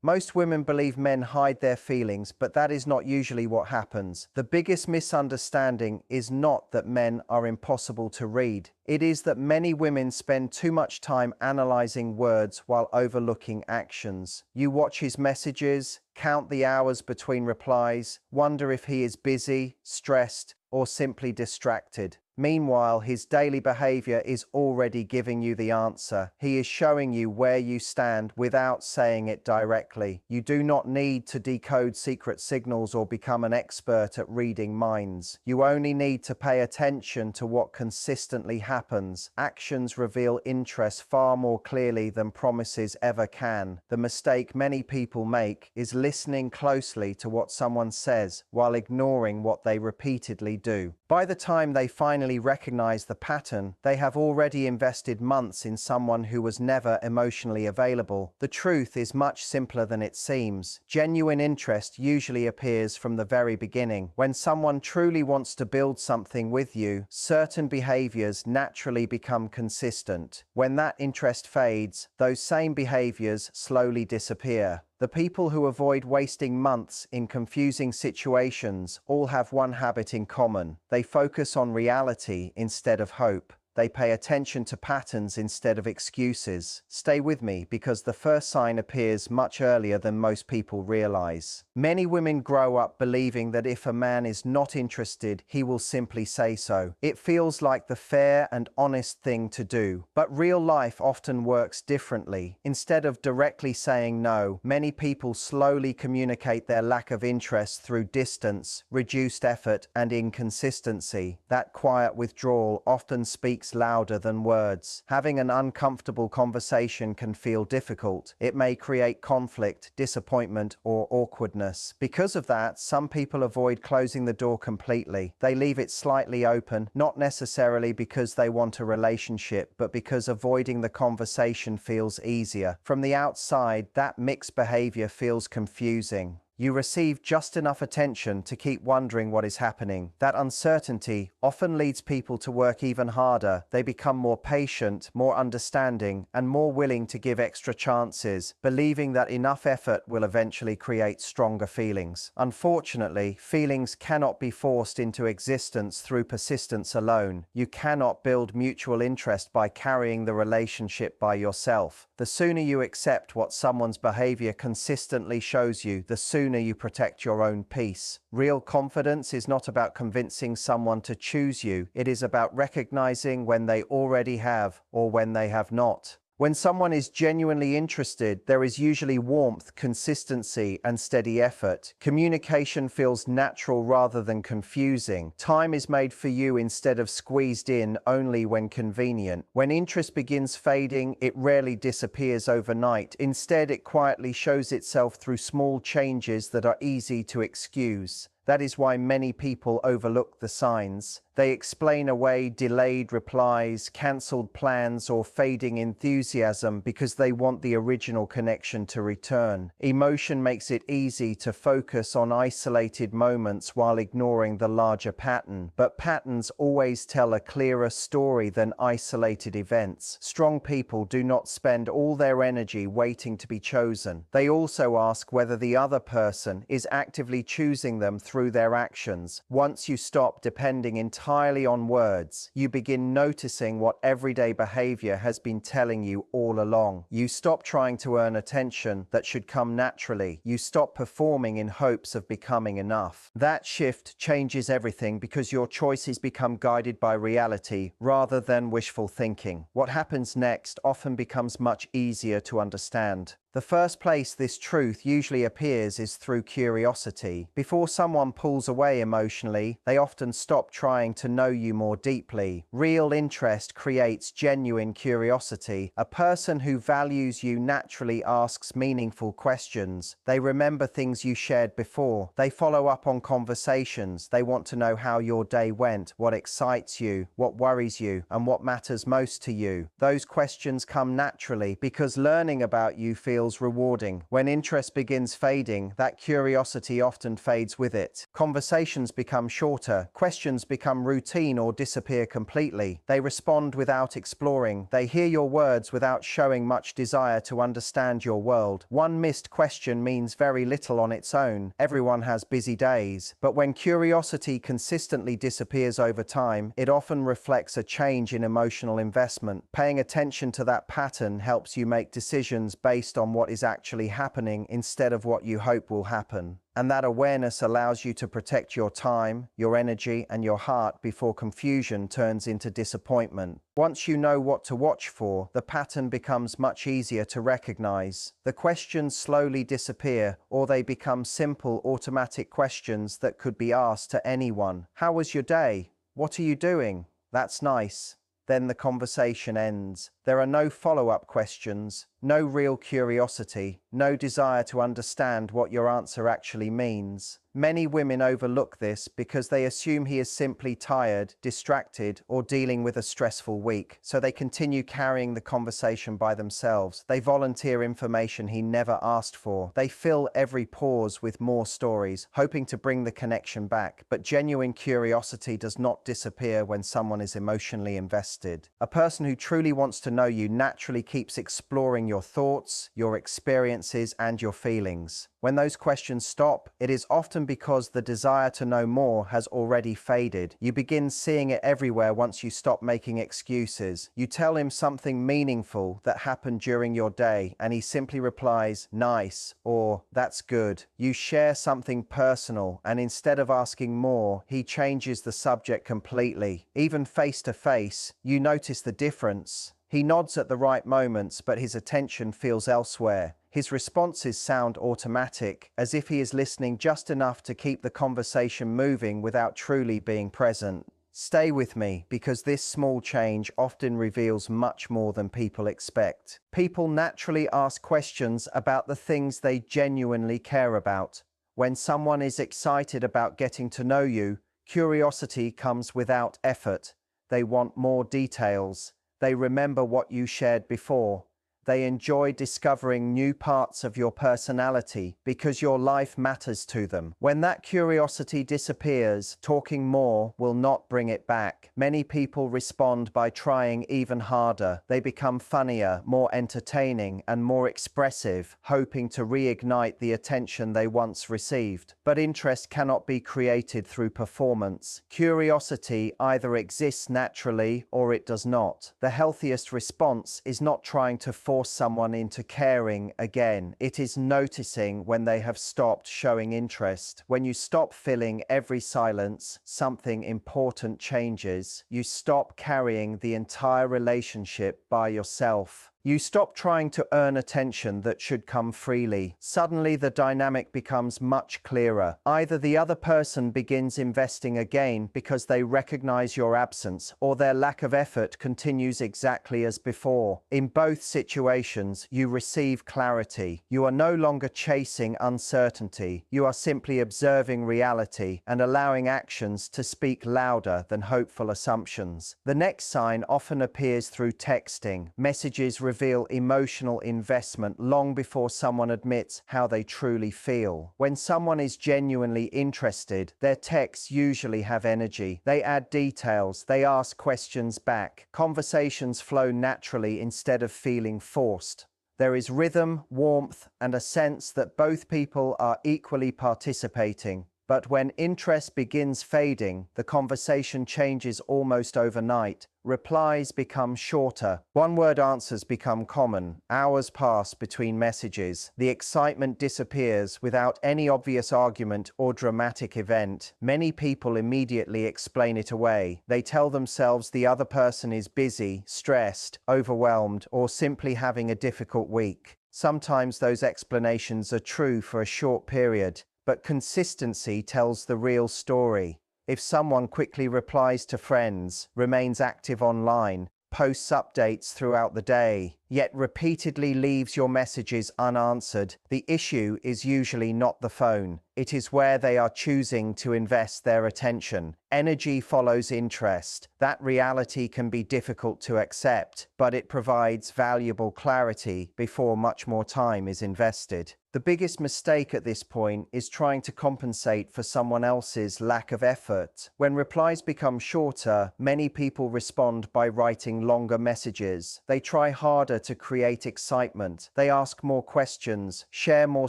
Most women believe men hide their feelings, but that is not usually what happens. The biggest misunderstanding is not that men are impossible to read. It is that many women spend too much time analyzing words while overlooking actions. You watch his messages, count the hours between replies, wonder if he is busy, stressed, or simply distracted. Meanwhile, his daily behavior is already giving you the answer. He is showing you where you stand without saying it directly. You do not need to decode secret signals or become an expert at reading minds. You only need to pay attention to what consistently happens. Actions reveal interest far more clearly than promises ever can. The mistake many people make is listening closely to what someone says while ignoring what they repeatedly do. By the time they finally recognize the pattern, they have already invested months in someone who was never emotionally available. The truth is much simpler than it seems. Genuine interest usually appears from the very beginning. When someone truly wants to build something with you, certain behaviors naturally become consistent. When that interest fades, those same behaviors slowly disappear. The people who avoid wasting months in confusing situations all have one habit in common. They focus on reality instead of hope. They pay attention to patterns instead of excuses. Stay with me because the first sign appears much earlier than most people realize. Many women grow up believing that if a man is not interested, he will simply say so. It feels like the fair and honest thing to do. But real life often works differently. Instead of directly saying no, many people slowly communicate their lack of interest through distance, reduced effort, and inconsistency. That quiet withdrawal often speaks louder than words. Having an uncomfortable conversation can feel difficult. It may create conflict, disappointment, or awkwardness. Because of that, some people avoid closing the door completely. They leave it slightly open, not necessarily because they want a relationship, but because avoiding the conversation feels easier. From the outside, that mixed behavior feels confusing. You receive just enough attention to keep wondering what is happening. That uncertainty often leads people to work even harder. They become more patient, more understanding, and more willing to give extra chances, believing that enough effort will eventually create stronger feelings. Unfortunately, feelings cannot be forced into existence through persistence alone. You cannot build mutual interest by carrying the relationship by yourself. The sooner you accept what someone's behavior consistently shows you, the sooner you protect your own peace. Real confidence is not about convincing someone to choose you. It is about recognizing when they already have or when they have not. When someone is genuinely interested, there is usually warmth, consistency, and steady effort. Communication feels natural rather than confusing. Time is made for you instead of squeezed in only when convenient. When interest begins fading, it rarely disappears overnight. Instead, it quietly shows itself through small changes that are easy to excuse. That is why many people overlook the signs. They explain away delayed replies, cancelled plans, or fading enthusiasm because they want the original connection to return. Emotion makes it easy to focus on isolated moments while ignoring the larger pattern. But patterns always tell a clearer story than isolated events. Strong people do not spend all their energy waiting to be chosen. They also ask whether the other person is actively choosing them through their actions. Once you stop depending entirely on words, you begin noticing what everyday behavior has been telling you all along. You stop trying to earn attention that should come naturally. You stop performing in hopes of becoming enough. That shift changes everything because your choices become guided by reality rather than wishful thinking. What happens next often becomes much easier to understand. The first place this truth usually appears is through curiosity. Before someone pulls away emotionally, they often stop trying to know you more deeply. Real interest creates genuine curiosity. A person who values you naturally asks meaningful questions. They remember things you shared before. They follow up on conversations. They want to know how your day went, what excites you, what worries you, and what matters most to you. Those questions come naturally because learning about you feels feels rewarding. When interest begins fading, that curiosity often fades with it. Conversations become shorter, questions become routine or disappear completely. They respond without exploring. They hear your words without showing much desire to understand your world. One missed question means very little on its own. Everyone has busy days. But when curiosity consistently disappears over time, it often reflects a change in emotional investment. Paying attention to that pattern helps you make decisions based on what is actually happening instead of what you hope will happen. And that awareness allows you to protect your time, your energy, and your heart before confusion turns into disappointment. Once you know what to watch for, the pattern becomes much easier to recognize. The questions slowly disappear, or they become simple, automatic questions that could be asked to anyone. How was your day? What are you doing? That's nice. Then the conversation ends. There are no follow-up questions, no real curiosity, no desire to understand what your answer actually means. Many women overlook this because they assume he is simply tired, distracted, or dealing with a stressful week, so they continue carrying the conversation by themselves. They volunteer information he never asked for. They fill every pause with more stories, hoping to bring the connection back. But genuine curiosity does not disappear when someone is emotionally invested. A person who truly wants to know you naturally keeps exploring your thoughts, your experiences, and your feelings. When those questions stop, it is often because the desire to know more has already faded. You begin seeing it everywhere once you stop making excuses. You tell him something meaningful that happened during your day, and he simply replies, "Nice," or "That's good." You share something personal, and instead of asking more, he changes the subject completely. Even face to face, you notice the difference. He nods at the right moments, but his attention feels elsewhere. His responses sound automatic, as if he is listening just enough to keep the conversation moving without truly being present. Stay with me, because this small change often reveals much more than people expect. People naturally ask questions about the things they genuinely care about. When someone is excited about getting to know you, curiosity comes without effort. They want more details. They remember what you shared before. They enjoy discovering new parts of your personality because your life matters to them. When that curiosity disappears, talking more will not bring it back. Many people respond by trying even harder. They become funnier, more entertaining, and more expressive, hoping to reignite the attention they once received. But interest cannot be created through performance. Curiosity either exists naturally or it does not. The healthiest response is not trying to force someone into caring again. It is noticing when they have stopped showing interest. When you stop filling every silence, something important changes. You stop carrying the entire relationship by yourself. You stop trying to earn attention that should come freely. Suddenly, the dynamic becomes much clearer. Either the other person begins investing again because they recognize your absence, or their lack of effort continues exactly as before. In both situations, you receive clarity. You are no longer chasing uncertainty. You are simply observing reality and allowing actions to speak louder than hopeful assumptions. The next sign often appears through texting. Messages reveal emotional investment long before someone admits how they truly feel. When someone is genuinely interested, their texts usually have energy. They add details, they ask questions back. Conversations flow naturally instead of feeling forced. There is rhythm, warmth, and a sense that both people are equally participating. But when interest begins fading, the conversation changes almost overnight. Replies become shorter. One-word answers become common. Hours pass between messages. The excitement disappears without any obvious argument or dramatic event. Many people immediately explain it away. They tell themselves the other person is busy, stressed, overwhelmed, or simply having a difficult week. Sometimes those explanations are true for a short period, but consistency tells the real story. If someone quickly replies to friends, remains active online, posts updates throughout the day, yet repeatedly leaves your messages unanswered, the issue is usually not the phone. It is where they are choosing to invest their attention. Energy follows interest. That reality can be difficult to accept, but it provides valuable clarity before much more time is invested. The biggest mistake at this point is trying to compensate for someone else's lack of effort. When replies become shorter, many people respond by writing longer messages. They try harder to create excitement. They ask more questions, share more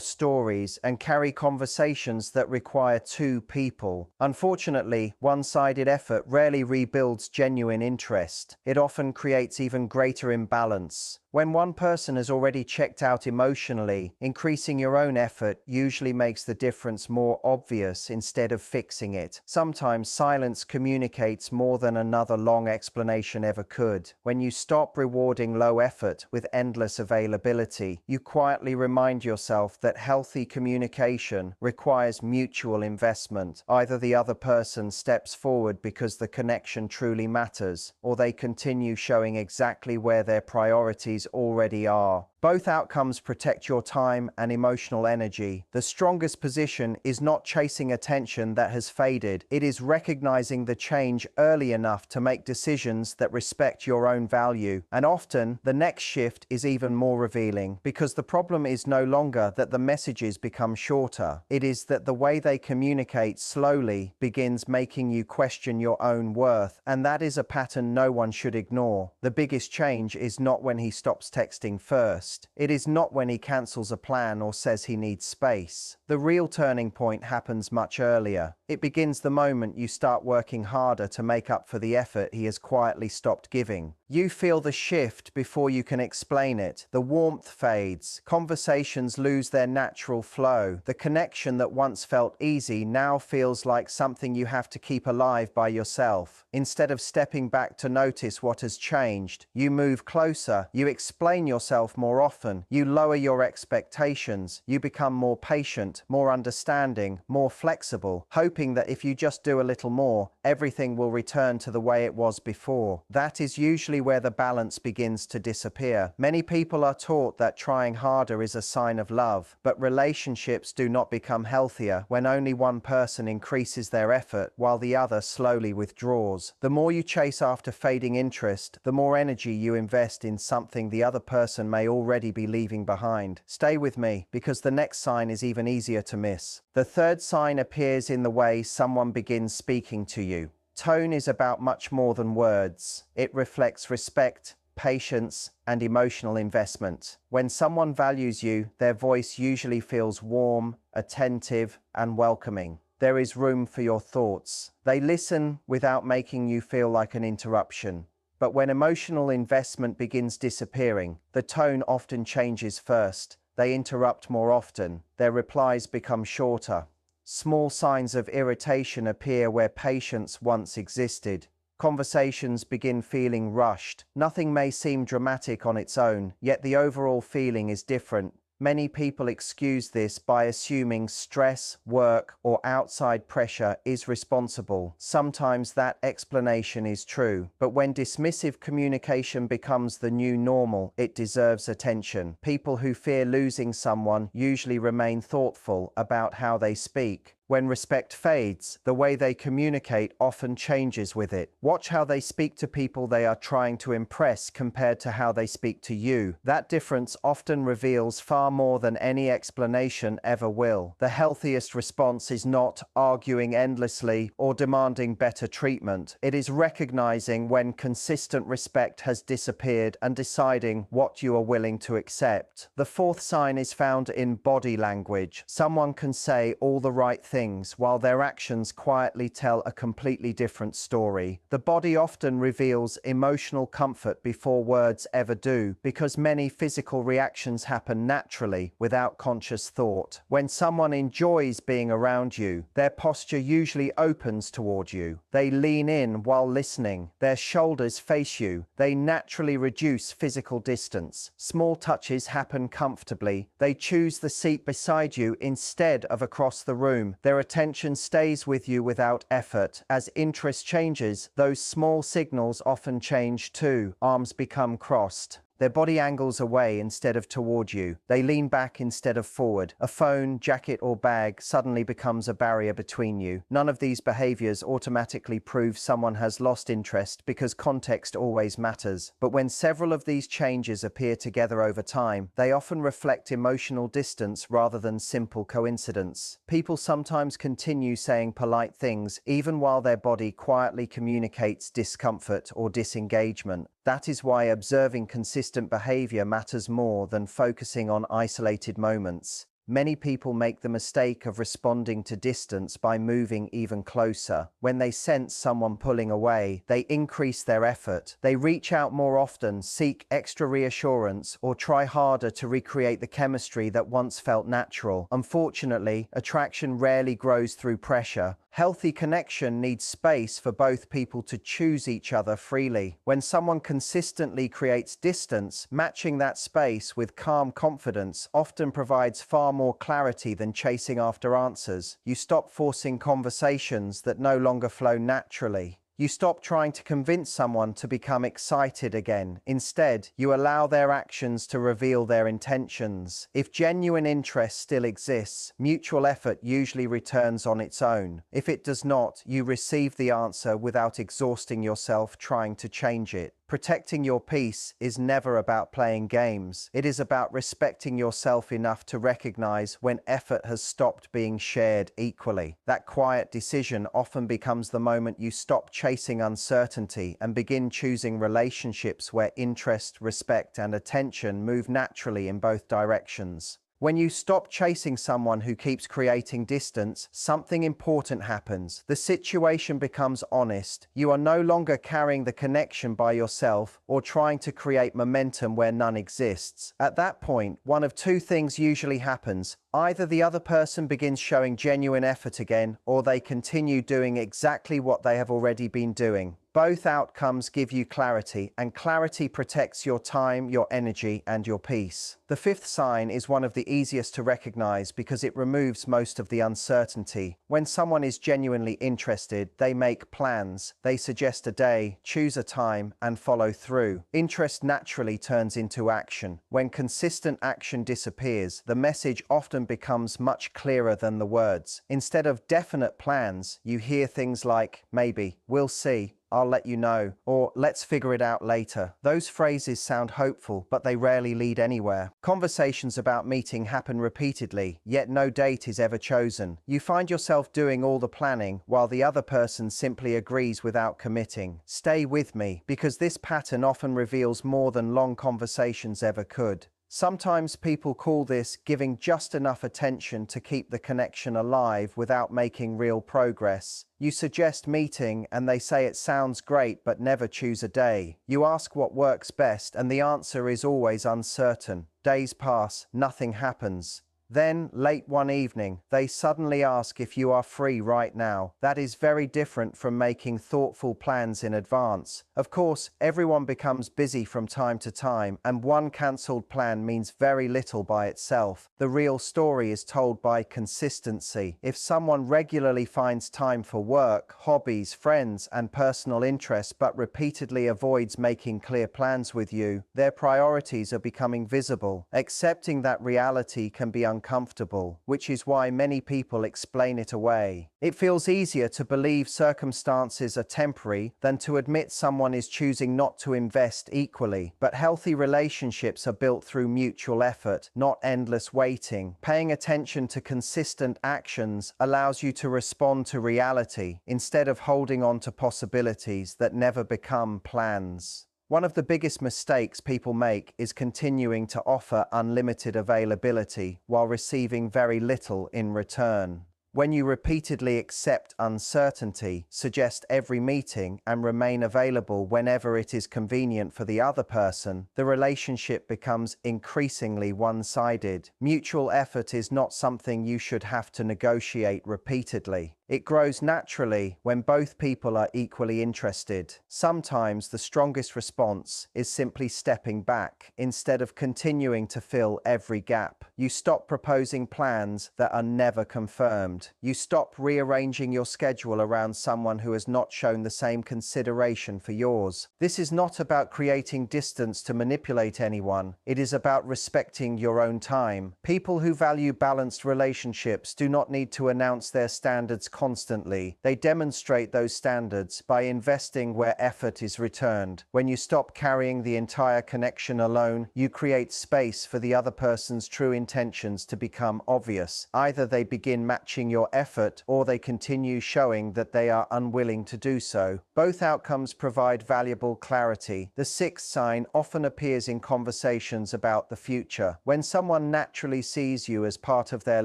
stories, and carry conversations that require two people. Unfortunately, one-sided effort rarely rebuilds genuine interest. It often creates even greater imbalance. When one person has already checked out emotionally, increasing your own effort usually makes the difference more obvious instead of fixing it. Sometimes silence communicates more than another long explanation ever could. When you stop rewarding low effort with endless availability, you quietly remind yourself that healthy communication requires mutual investment. Either the other person steps forward because the connection truly matters, or they continue showing exactly where their priorities already are. Both outcomes protect your time and emotional energy. The strongest position is not chasing attention that has faded. It is recognizing the change early enough to make decisions that respect your own value. And often, the next shift is even more revealing, because the problem is no longer that the messages become shorter. It is that the way they communicate slowly begins making you question your own worth, and that is a pattern no one should ignore. The biggest change is not when he stops texting first. It is not when he cancels a plan or says he needs space. The real turning point happens much earlier. It begins the moment you start working harder to make up for the effort he has quietly stopped giving. You feel the shift before you can explain it. The warmth fades. Conversations lose their natural flow. The connection that once felt easy now feels like something you have to keep alive by yourself. Instead of stepping back to notice what has changed, you move closer. You explain yourself more often. You lower your expectations. You become more patient, more understanding, more flexible, hoping that if you just do a little more, everything will return to the way it was before. That is usually where the balance begins to disappear. Many people are taught that trying harder is a sign of love, but relationships do not become healthier when only one person increases their effort while the other slowly withdraws. The more you chase after fading interest, the more energy you invest in something the other person may already be leaving behind. Stay with me, because the next sign is even easier to miss. The third sign appears in the way someone begins speaking to you. Tone is about much more than words. It reflects respect, patience, and emotional investment. When someone values you, their voice usually feels warm, attentive, and welcoming. There is room for your thoughts. They listen without making you feel like an interruption. But when emotional investment begins disappearing, the tone often changes first. They interrupt more often. Their replies become shorter. Small signs of irritation appear where patience once existed. Conversations begin feeling rushed. Nothing may seem dramatic on its own, yet the overall feeling is different. Many people excuse this by assuming stress, work, or outside pressure is responsible. Sometimes that explanation is true, but when dismissive communication becomes the new normal, it deserves attention. People who fear losing someone usually remain thoughtful about how they speak. When respect fades, the way they communicate often changes with it. Watch how they speak to people they are trying to impress compared to how they speak to you. That difference often reveals far more than any explanation ever will. The healthiest response is not arguing endlessly or demanding better treatment. It is recognizing when consistent respect has disappeared and deciding what you are willing to accept. The fourth sign is found in body language. Someone can say all the right things while their actions quietly tell a completely different story. The body often reveals emotional comfort before words ever do, because many physical reactions happen naturally without conscious thought. When someone enjoys being around you, their posture usually opens toward you. They lean in while listening. Their shoulders face you. They naturally reduce physical distance. Small touches happen comfortably. They choose the seat beside you instead of across the room. Their attention stays with you without effort. As interest changes, those small signals often change too. Arms become crossed. Their body angles away instead of toward you. They lean back instead of forward. A phone, jacket, or bag suddenly becomes a barrier between you. None of these behaviors automatically prove someone has lost interest because context always matters. But when several of these changes appear together over time, they often reflect emotional distance rather than simple coincidence. People sometimes continue saying polite things even while their body quietly communicates discomfort or disengagement. That is why observing consistent behavior matters more than focusing on isolated moments. Many people make the mistake of responding to distance by moving even closer. When they sense someone pulling away, they increase their effort. They reach out more often, seek extra reassurance, or try harder to recreate the chemistry that once felt natural. Unfortunately, attraction rarely grows through pressure. Healthy connection needs space for both people to choose each other freely. When someone consistently creates distance, matching that space with calm confidence often provides far more clarity than chasing after answers. You stop forcing conversations that no longer flow naturally. You stop trying to convince someone to become excited again. Instead, you allow their actions to reveal their intentions. If genuine interest still exists, mutual effort usually returns on its own. If it does not, you receive the answer without exhausting yourself trying to change it. Protecting your peace is never about playing games. It is about respecting yourself enough to recognize when effort has stopped being shared equally. That quiet decision often becomes the moment you stop chasing uncertainty and begin choosing relationships where interest, respect, and attention move naturally in both directions. When you stop chasing someone who keeps creating distance, something important happens. The situation becomes honest. You are no longer carrying the connection by yourself or trying to create momentum where none exists. At that point, one of two things usually happens. Either the other person begins showing genuine effort again, or they continue doing exactly what they have already been doing. Both outcomes give you clarity, and clarity protects your time, your energy, and your peace. The fifth sign is one of the easiest to recognize because it removes most of the uncertainty. When someone is genuinely interested, they make plans. They suggest a day, choose a time, and follow through. Interest naturally turns into action. When consistent action disappears, the message often becomes much clearer than the words. Instead of definite plans, you hear things like, maybe, we'll see, I'll let you know, or let's figure it out later. Those phrases sound hopeful, but they rarely lead anywhere. Conversations about meeting happen repeatedly, yet no date is ever chosen. You find yourself doing all the planning, while the other person simply agrees without committing. Stay with me, because this pattern often reveals more than long conversations ever could. Sometimes people call this giving just enough attention to keep the connection alive without making real progress. You suggest meeting and they say it sounds great but never choose a day. You ask what works best and the answer is always uncertain. Days pass, nothing happens. Then, late one evening, they suddenly ask if you are free right now. That is very different from making thoughtful plans in advance. Of course, everyone becomes busy from time to time, and one cancelled plan means very little by itself. The real story is told by consistency. If someone regularly finds time for work, hobbies, friends, and personal interests but repeatedly avoids making clear plans with you, their priorities are becoming visible. Accepting that reality can be uncomfortable, which is why many people explain it away. It feels easier to believe circumstances are temporary than to admit someone is choosing not to invest equally. But healthy relationships are built through mutual effort, not endless waiting. Paying attention to consistent actions allows you to respond to reality instead of holding on to possibilities that never become plans. One of the biggest mistakes people make is continuing to offer unlimited availability while receiving very little in return. When you repeatedly accept uncertainty, suggest every meeting, and remain available whenever it is convenient for the other person, the relationship becomes increasingly one-sided. Mutual effort is not something you should have to negotiate repeatedly. It grows naturally when both people are equally interested. Sometimes the strongest response is simply stepping back instead of continuing to fill every gap. You stop proposing plans that are never confirmed. You stop rearranging your schedule around someone who has not shown the same consideration for yours. This is not about creating distance to manipulate anyone. It is about respecting your own time. People who value balanced relationships do not need to announce their standards constantly. They demonstrate those standards by investing where effort is returned. When you stop carrying the entire connection alone, you create space for the other person's true intentions to become obvious. Either they begin matching your effort or they continue showing that they are unwilling to do so. Both outcomes provide valuable clarity. The sixth sign often appears in conversations about the future. When someone naturally sees you as part of their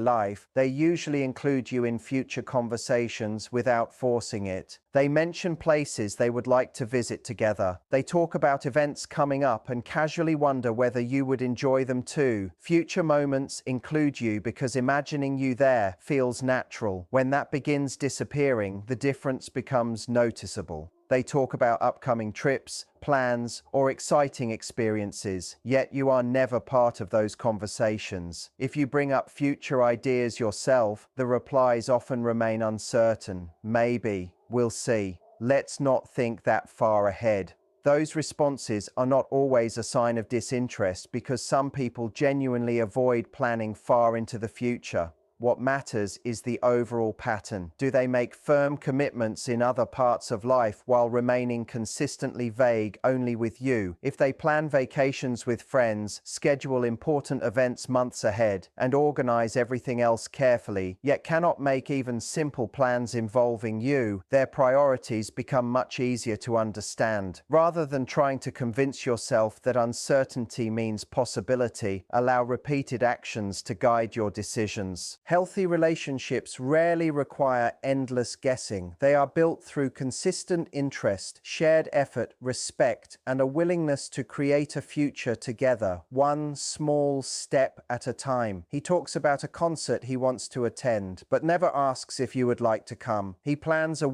life, they usually include you in future conversations without forcing it. They mention places they would like to visit together. They talk about events coming up and casually wonder whether you would enjoy them too. Future moments include you because imagining you there feels natural. When that begins disappearing, the difference becomes noticeable. They talk about upcoming trips, plans, or exciting experiences, yet you are never part of those conversations. If you bring up future ideas yourself, the replies often remain uncertain. Maybe, we'll see. Let's not think that far ahead. Those responses are not always a sign of disinterest because some people genuinely avoid planning far into the future. What matters is the overall pattern. Do they make firm commitments in other parts of life while remaining consistently vague only with you? If they plan vacations with friends, schedule important events months ahead, and organize everything else carefully, yet cannot make even simple plans involving you, their priorities become much easier to understand. Rather than trying to convince yourself that uncertainty means possibility, allow repeated actions to guide your decisions. Healthy relationships rarely require endless guessing. They are built through consistent interest, shared effort, respect, and a willingness to create a future together, one small step at a time. He talks about a concert he wants to attend, but never asks if you would like to come. He plans a